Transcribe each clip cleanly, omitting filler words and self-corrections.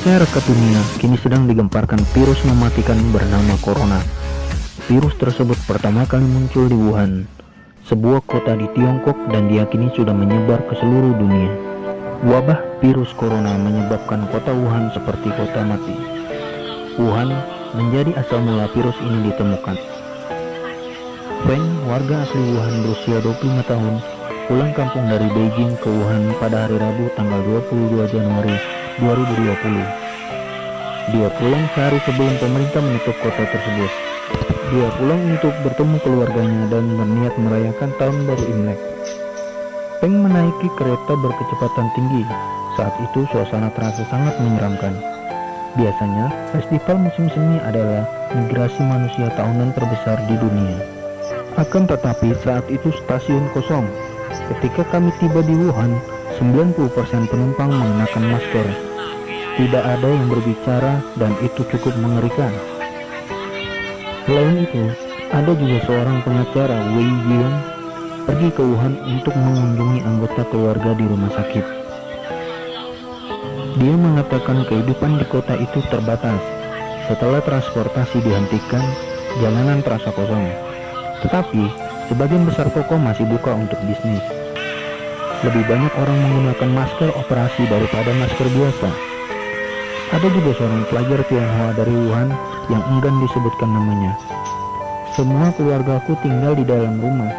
Masyarakat dunia kini sedang digemparkan virus mematikan bernama Corona. Virus tersebut pertama kali muncul di Wuhan, sebuah kota di Tiongkok, dan diyakini sudah menyebar ke seluruh dunia. Wabah virus Corona menyebabkan kota Wuhan seperti kota mati. Wuhan menjadi asal mula virus ini ditemukan. Feng, warga asli Wuhan berusia 25 tahun, pulang kampung dari Beijing ke Wuhan pada hari Rabu tanggal 22 Januari 2020. Dia pulang sehari sebelum pemerintah menutup kota tersebut. Dia pulang untuk bertemu keluarganya dan berniat merayakan tahun baru Imlek. Feng menaiki kereta berkecepatan tinggi. Saat itu suasana terasa sangat menyeramkan. Biasanya, festival musim semi adalah migrasi manusia tahunan terbesar di dunia. Akan tetapi saat itu stasiun kosong. Ketika kami tiba di Wuhan, 90% penumpang mengenakan masker. Tidak ada yang berbicara dan itu cukup mengerikan. Selain itu, ada juga seorang pengacara, Wei Jian, pergi ke Wuhan untuk mengunjungi anggota keluarga di rumah sakit. Dia mengatakan kehidupan di kota itu terbatas. Setelah transportasi dihentikan, jalanan terasa kosong. Tetapi, sebagian besar toko masih buka untuk bisnis. Lebih banyak orang menggunakan masker operasi daripada masker biasa. Ada juga seorang pelajar Tionghoa dari Wuhan yang enggan disebutkan namanya. Semua keluargaku tinggal di dalam rumah.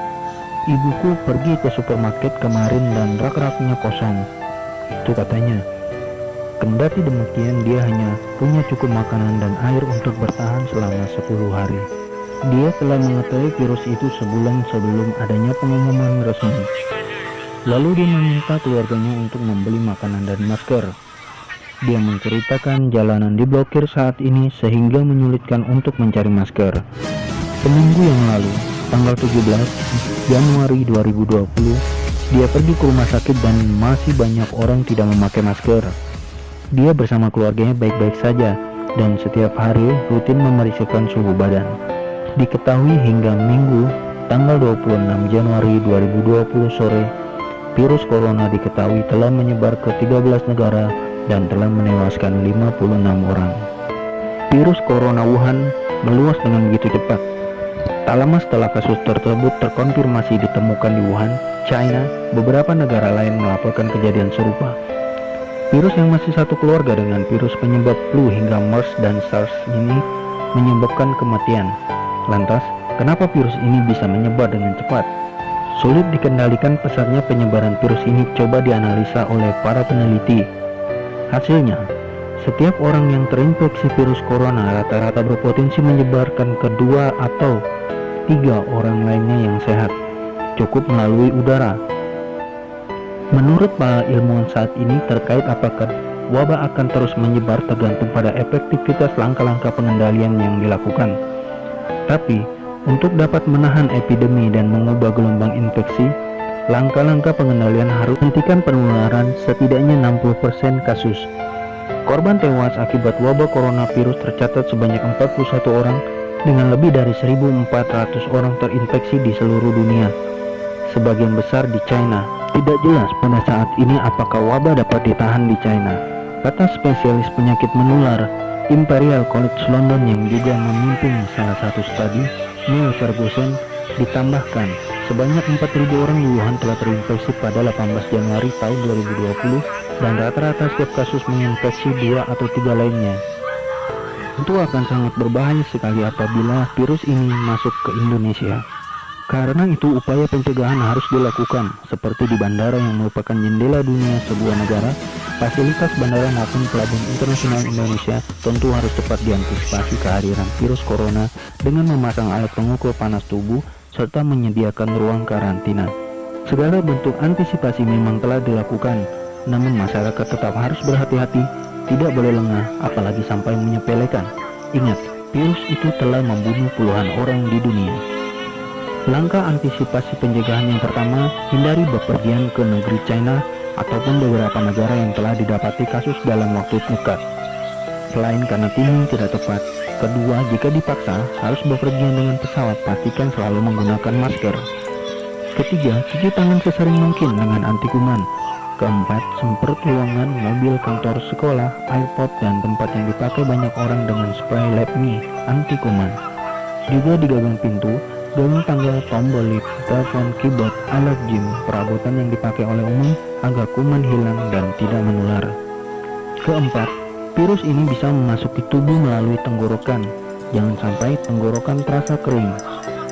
Ibuku pergi ke supermarket kemarin dan rak-raknya kosong. Itu katanya. Kendati demikian, dia hanya punya cukup makanan dan air untuk bertahan selama 10 hari. Dia telah mengetahui virus itu sebulan sebelum adanya pengumuman resmi. Lalu dia meminta keluarganya untuk membeli makanan dan masker. Dia menceritakan jalanan diblokir saat ini sehingga menyulitkan untuk mencari masker. Seminggu yang lalu, tanggal 17 Januari 2020, dia pergi ke rumah sakit dan masih banyak orang tidak memakai masker. Dia bersama keluarganya baik-baik saja dan setiap hari rutin memeriksakan suhu badan. Diketahui hingga Minggu, tanggal 26 Januari 2020 sore, virus corona diketahui telah menyebar ke 13 negara dan telah menewaskan 56 orang. Virus corona Wuhan meluas dengan begitu cepat. Tak lama setelah kasus tersebut terkonfirmasi ditemukan di Wuhan, China, beberapa negara lain melaporkan kejadian serupa. Virus yang masih satu keluarga dengan virus penyebab flu hingga MERS dan SARS ini menyebabkan kematian. Lantas, kenapa virus ini bisa menyebar dengan cepat? Sulit dikendalikan pesatnya penyebaran virus ini coba dianalisa oleh para peneliti. Hasilnya, setiap orang yang terinfeksi virus corona rata-rata berpotensi menyebarkan ke 2 atau 3 orang lainnya yang sehat, cukup melalui udara. Menurut para ilmuwan saat ini terkait apakah wabah akan terus menyebar tergantung pada efektivitas langkah-langkah pengendalian yang dilakukan. Tapi, untuk dapat menahan epidemi dan mengubah gelombang infeksi, Langkah-langkah pengendalian harus hentikan penularan setidaknya 60% kasus. Korban tewas akibat wabah coronavirus tercatat sebanyak 41 orang dengan lebih dari 1.400 orang terinfeksi di seluruh dunia. Sebagian besar di China. Tidak jelas pada saat ini apakah wabah dapat ditahan di China, kata spesialis penyakit menular Imperial College London yang juga memimpin salah satu studi, Neil Ferguson, ditambahkan sebanyak 4.000 orang di Wuhan telah terinfeksi pada 18 Januari tahun 2020 dan rata-rata setiap kasus menginfeksi 2 atau 3 lainnya. Itu akan sangat berbahaya sekali apabila virus ini masuk ke Indonesia. Karena itu upaya pencegahan harus dilakukan, seperti di bandara yang merupakan jendela dunia sebuah negara. Fasilitas bandara maupun pelabuhan internasional Indonesia tentu harus cepat diantisipasi kehadiran virus corona dengan memasang alat pengukur panas tubuh serta menyediakan ruang karantina. Segala bentuk antisipasi memang telah dilakukan, namun masyarakat tetap harus berhati-hati, tidak boleh lengah, apalagi sampai menyepelekan. Ingat, virus itu telah membunuh puluhan orang di dunia. Langkah antisipasi pencegahan yang pertama, hindari bepergian ke negeri China ataupun beberapa negara yang telah didapati kasus dalam waktu dekat. Selain karena timing tidak tepat. Kedua, jika dipaksa harus bepergian dengan pesawat, pastikan selalu menggunakan masker. Ketiga, cuci tangan sesering mungkin dengan anti kuman. Keempat, semprot ruangan, mobil, kantor, sekolah, iPod, dan tempat yang dipakai banyak orang dengan spray Let Me anti kuman. Juga di gagang pintu, gagang tangga, tombol lift, telepon, keyboard, alat gym, perabotan yang dipakai oleh umum agar kuman hilang dan tidak menular. Keempat, virus ini bisa memasuki tubuh melalui tenggorokan. Jangan sampai tenggorokan terasa kering.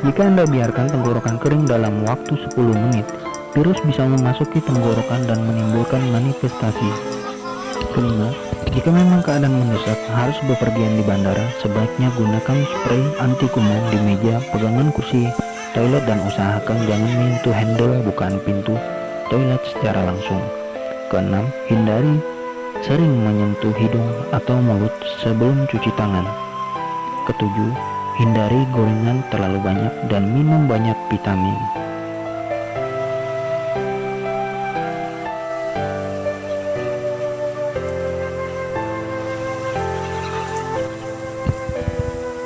Jika Anda biarkan tenggorokan kering dalam waktu 10 menit, virus bisa memasuki tenggorokan dan menimbulkan manifestasi. Kelima, jika memang keadaan mendesak harus bepergian di bandara, sebaiknya gunakan spray anti kuman di meja, pegangan kursi, toilet, dan usahakan jangan menyentuh handle bukan pintu toilet secara langsung. Keenam, hindari sering menyentuh hidung atau mulut sebelum cuci tangan. Ketujuh, hindari gorengan terlalu banyak dan minum banyak vitamin.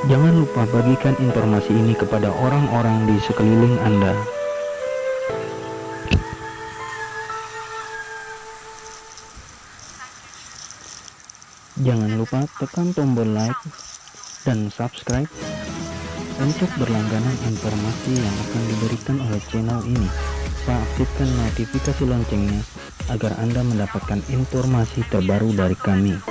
Jangan lupa bagikan informasi ini kepada orang-orang di sekeliling Anda. Jangan lupa tekan tombol like dan subscribe untuk berlangganan informasi yang akan diberikan oleh channel ini. Aktifkan notifikasi loncengnya agar Anda mendapatkan informasi terbaru dari kami.